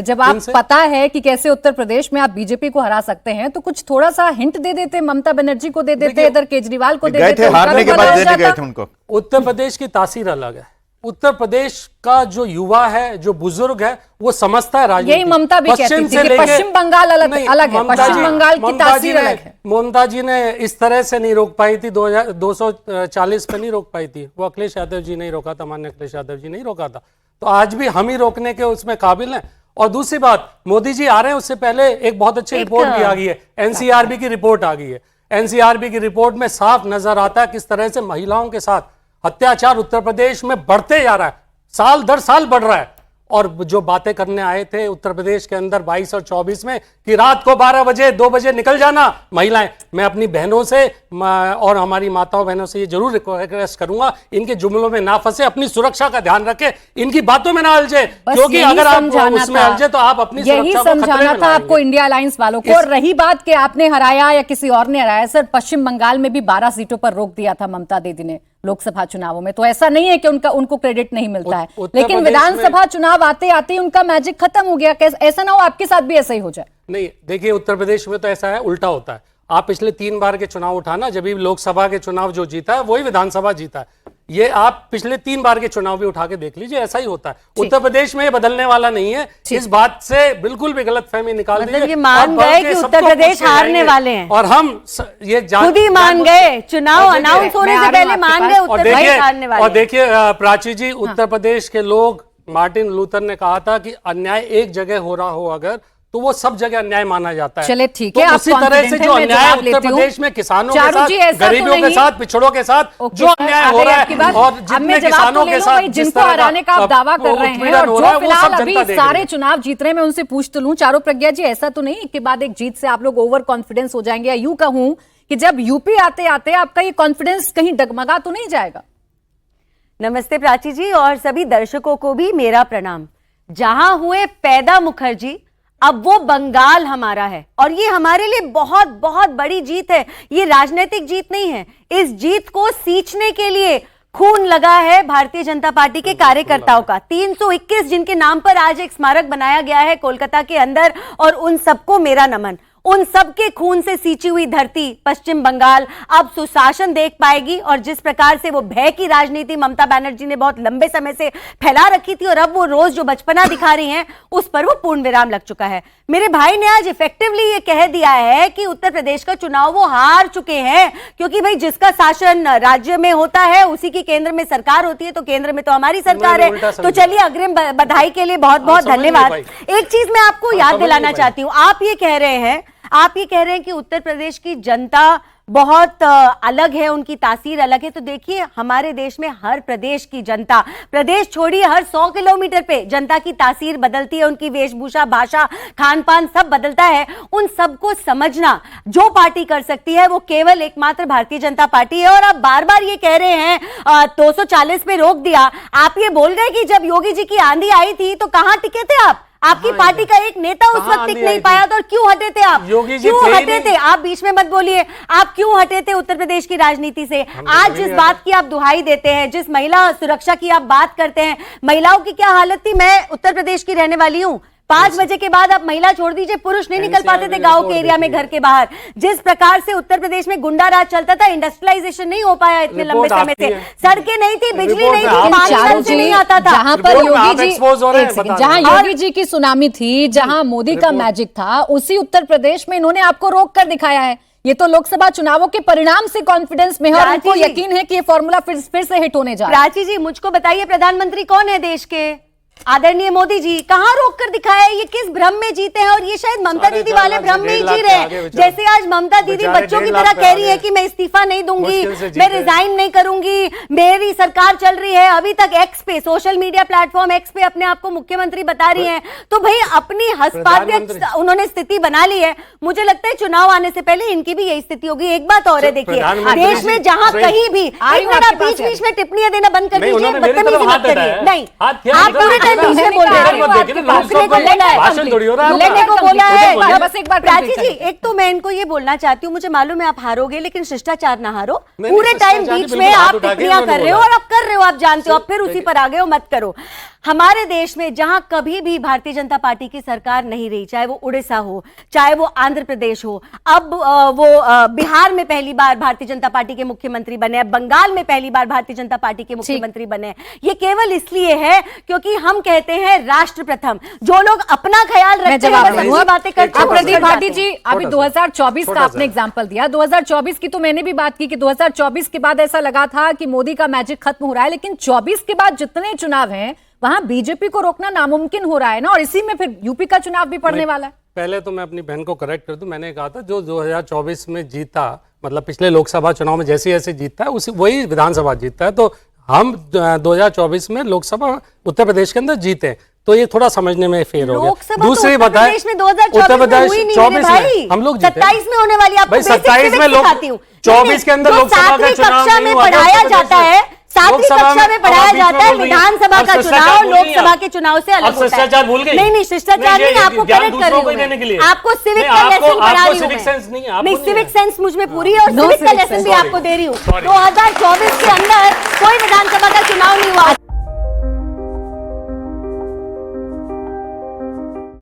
जब आप पता है कि कैसे उत्तर प्रदेश में आप बीजेपी को हरा सकते हैं तो कुछ थोड़ा सा हिंट दे देते, ममता बनर्जी को दे देते, इधर केजरीवाल को दे देते, हारने के बाद देने गए थे उनको। उत्तर प्रदेश की तासीर अलग है। उत्तर प्रदेश का जो युवा है, जो बुजुर्ग है, वो समझता है राजनीति। यही ममता भी कहती थी कि पश्चिम बंगाल अलग है, पश्चिम बंगाल की तासीर अलग है। ममता जी ने इस तरह से नहीं रोक पाई थी, 240 पे नहीं रोक पाई थी, वो अखिलेश यादव जी नहीं रोका था, माननीय अखिलेश यादव जी नहीं रोका था। तो आज भी हम ही रोकने के उसमें काबिल हैं। और दूसरी बात, मोदी जी आ रहे हैं उससे पहले एक बहुत अच्छी रिपोर्ट भी आ गई है, एनसीआरबी की रिपोर्ट आ गई है। एनसीआरबी की रिपोर्ट में साफ नजर आता है किस तरह से महिलाओं के साथ अत्याचार उत्तर प्रदेश में बढ़ते जा रहा है, साल दर साल बढ़ रहा है। और जो बातें करने आए थे उत्तर प्रदेश के अंदर 22 और 24 में कि रात को 12 बजे 2 बजे निकल जाना महिलाएं, मैं अपनी बहनों से और हमारी माताओं बहनों से ये जरूर रिक्वेस्ट करूंगा, इनके जुमलों में ना फंसे, अपनी सुरक्षा का ध्यान रखें, इनकी बातों में ना अलझे, क्योंकि अगर आप उसमें अलझे तो आप अपनी यही समझाना था आपको इंडिया अलायंस वालों को। और रही बात कि आपने हराया या किसी और ने हराया, सर पश्चिम बंगाल में भी 12 सीटों पर रोक दिया था ममता दीदी ने लोकसभा चुनावों में, तो ऐसा नहीं है कि उनको क्रेडिट नहीं मिलता है, लेकिन विधानसभा चुनाव आते आते उनका मैजिक खत्म हो गया। ऐसा ना हो आपके साथ भी ऐसा ही हो जाए। नहीं, देखिए उत्तर प्रदेश में तो ऐसा है, उल्टा होता है। आप पिछले 3 बार के चुनाव उठाना, जब भी लोकसभा के चुनाव जो जीता है वही विधानसभा जीता है। ये आप पिछले 3 बार के चुनाव भी उठा के देख लीजिए, ऐसा ही होता है। उत्तर प्रदेश में ये बदलने वाला नहीं है। इस बात से बिल्कुल भी गलतफहमी निकाल दीजिए। मतलब ये मान गए कि उत्तर प्रदेश हारने वाले हैं, और हम ये खुद ही मान गए, चुनाव अनाउंस होने से पहले मान गए उत्तर प्रदेश हारने वाले। और देखिए प्राची जी, उत्तर प्रदेश के लोग, मार्टिन लूथर ने कहा था कि अन्याय एक जगह हो रहा हो अगर, तो वो सब जगह अन्याय माना जाता है। चले ठीक है, तो उसी तरह से जो अन्याय उत्तर प्रदेश में किसानों के साथ, गरीबों के साथ, पिछड़ों के साथ जो अन्याय हो रहा है, और जितने किसानों के साथ जिनको हराने का आप दावा कर रहे हैं और जो फिलहाल अभी सारे चुनाव जीत रहे हैं, मैं उनसे पूछ तो लूं, चारों प्रज्ञा जी, ऐसा तो नहीं के बाद एक जीत से आप लोग ओवर कॉन्फिडेंस हो जाएंगे, या यूं कहूं कि जब यूपी आते आते आपका ये कॉन्फिडेंस कहीं डगमगा तो नहीं जाएगा? नमस्ते प्राची जी, और सभी दर्शकों को भी मेरा प्रणाम। जहां हुए पैदा मुखर्जी, अब वो बंगाल हमारा है, और ये हमारे लिए बहुत बहुत बड़ी जीत है। ये राजनीतिक जीत नहीं है। इस जीत को सींचने के लिए खून लगा है भारतीय जनता पार्टी के कार्यकर्ताओं का। 321 जिनके नाम पर आज एक स्मारक बनाया गया है कोलकाता के अंदर, और उन सबको मेरा नमन। उन सबके खून से सींची हुई धरती पश्चिम बंगाल अब सुशासन देख पाएगी, और जिस प्रकार से वो भय की राजनीति ममता बनर्जी ने बहुत लंबे समय से फैला रखी थी, और अब वो रोज जो बचपना दिखा रही हैं, उस पर वो पूर्ण विराम लग चुका है। मेरे भाई ने आज इफेक्टिवली ये कह दिया है कि उत्तर प्रदेश का चुनाव वो हार चुके हैं, क्योंकि भाई जिसका शासन राज्य में होता है उसी की केंद्र में सरकार होती है, तो केंद्र में तो हमारी सरकार है। तो चलिए, अग्रिम बधाई के लिए बहुत बहुत धन्यवाद। एक चीज मैं आपको याद दिलाना चाहती हूँ, आप ये कह रहे हैं कि उत्तर प्रदेश की जनता बहुत अलग है, उनकी तासीर अलग है। तो देखिए, हमारे देश में हर प्रदेश की जनता, प्रदेश छोड़िए, हर 100 किलोमीटर पे जनता की तासीर बदलती है, उनकी वेशभूषा, भाषा, खान पान सब बदलता है। उन सबको समझना जो पार्टी कर सकती है वो केवल एकमात्र भारतीय जनता पार्टी है। और आप बार बार ये कह रहे हैं 240 पे रोक दिया। आप ये बोल गए कि जब योगी जी की आंधी आई थी तो कहां टिके थे आप? आपकी पार्टी का एक नेता उस वक्त टिक नहीं पाया था, और क्यों हटे थे आप? क्यों हटे थे आप? बीच में मत बोलिए, आप क्यों हटे थे उत्तर प्रदेश की राजनीति से? आज जिस बात की आप दुहाई देते हैं, जिस महिला सुरक्षा की आप बात करते हैं, महिलाओं की क्या हालत थी? मैं उत्तर प्रदेश की रहने वाली हूं। 5 बजे के बाद आप महिला छोड़ दीजिए, पुरुष नहीं निकल पाते थे गांव के एरिया में, घर के बाहर। जिस प्रकार से उत्तर प्रदेश में गुंडा राज चलता था, इंडस्ट्रियलाइजेशन नहीं हो पाया इतने लंबे समय से, सड़कें नहीं थी, बिजली नहीं थी, पानी से नहीं आता था। जहां पर योगी जी की सुनामी थी, जहां मोदी का मैजिक था, उसी उत्तर प्रदेश में इन्होंने आपको रोक कर दिखाया है। ये तो लोकसभा चुनावों के परिणाम से कॉन्फिडेंस में है, और उनको यकीन है कि ये फॉर्मूला फिर से हिट होने जा रहा है। प्राची जी, मुझको बताइए, प्रधानमंत्री कौन है देश के? आदरणीय मोदी जी। कहां रोक कर दिखाया है? ये किस भ्रम में जीते हैं? और ये शायद ममता दीदी वाले भ्म में ही जी रहे हैं। जैसे आज ममता दीदी बच्चों की तरह कह रही है कि मैं इस्तीफा नहीं दूंगी, मैं रिजाइन नहीं करूंगी, मेरी सरकार चल रही है। अभी तक एक्स पे, सोशल मीडिया प्लेटफॉर्म एक्स पे अपने आप को मुख्यमंत्री बता रही है। तो भाई अपनी हस्पाद्य उन्होंने स्थिति बना ली है। मुझे लगता है चुनाव आने से पहले इनकी भी यही स्थिति होगी। एक बात और है, देखिए देश में जहां कहीं भी, बीच बीच में टिप्पणियां देना बंद कर दीजिए, बदतमीजी मत करिए। नहीं, आप पूरे बहन बीच में बोल रहे थे। भाषण को बोला है, भाषण थोड़ी हो रहा है लेने को आपका। बोला है। बस एक बार प्राची complete जी, एक तो मैं इनको ये बोलना चाहती हूँ, मुझे मालूम है आप हारोगे, लेकिन शिष्टाचार ना हारो। नहीं, पूरे टाइम शिष्टाचार बीच बिल्कुल में हाथ आप उठा के टिप्पणियां कर उन्होंने रहे हो, बोला। और आप कर रहे हो, आप जानते हो, आप फिर उसी पर आ गए हो, मत करो। हमारे देश में जहां कभी भी भारतीय जनता पार्टी की सरकार नहीं रही, चाहे वो उड़ीसा हो, चाहे वो आंध्र प्रदेश हो, अब वो बिहार में पहली बार भारतीय जनता पार्टी के मुख्यमंत्री बने, अब बंगाल में पहली बार भारतीय जनता पार्टी के मुख्यमंत्री बने। ये केवल इसलिए है क्योंकि हम कहते हैं राष्ट्र प्रथम। जो लोग अपना ख्याल मैं रखते हैं जवाब बस दूंगा। अच्छी बातें करते आप हैं, प्रदीप उड़ भाटी जाते जी, हैं। अभी 2024 का आपने एग्जांपल दिया, 2024 की तो मैंने भी बात की कि 2024 के बाद ऐसा लगा था कि मोदी का मैजिक खत्म हो रहा है, लेकिन 24 के बाद जितने चुनाव हैं वहां बीजेपी को रोकना नामुमकिन हो रहा है ना, और इसी में फिर यूपी का चुनाव भी पड़ने वाला है। पहले तो मैं अपनी बहन को करेक्ट कर दूं, मैंने कहा था जो 2024 में जीता, मतलब पिछले लोकसभा चुनाव में जैसे जैसे जीतता है उसी वही विधानसभा जीतता है। तो हम 2024 में लोकसभा उत्तर प्रदेश के अंदर जीते, तो ये थोड़ा समझने में फेर हो गया। लोकसभा तो दूसरी उत्तर बताएं, प्रदेश में 2024 में हुई नहीं मेरे भाई, हम लोग जीते। 27 में होने वाली, आपको भाई basic 27 में civics लोग सिखाती हूँ। 24 के अंदर जो लोकसभा का सातवीं चुनाव कक्षा नहीं में हुआ, पढ़ाया उत्तर जाता प्रदेश है, में। सातवीं लोकसभा कक्षा में में पढ़ाया अब जाता है बीच में विधानसभा अब का शिष्टाचार चुनाव भूल गई लोकसभा आप। के चुनाव से अलग अब होता है। शिष्टाचार भूल गई? नहीं शिष्टाचार नहीं, नहीं, ये आपको ज्ञान करेक्ट कर दूसरों को रही ही देने के हूँ लिए। मैं। आपको सिविक नहीं, का आपको- लेसन पढ़ा आपको रही हूँ civic sense नहीं है, आपको नहीं, नहीं सिविक है। सेंस मुझ में पूरी है, और No सिविक का civic लेसन sense, भी sorry। आपको दे रही हूँ। Sorry। 2024 के अंदर कोई विधानसभा का चुनाव नहीं हुआ।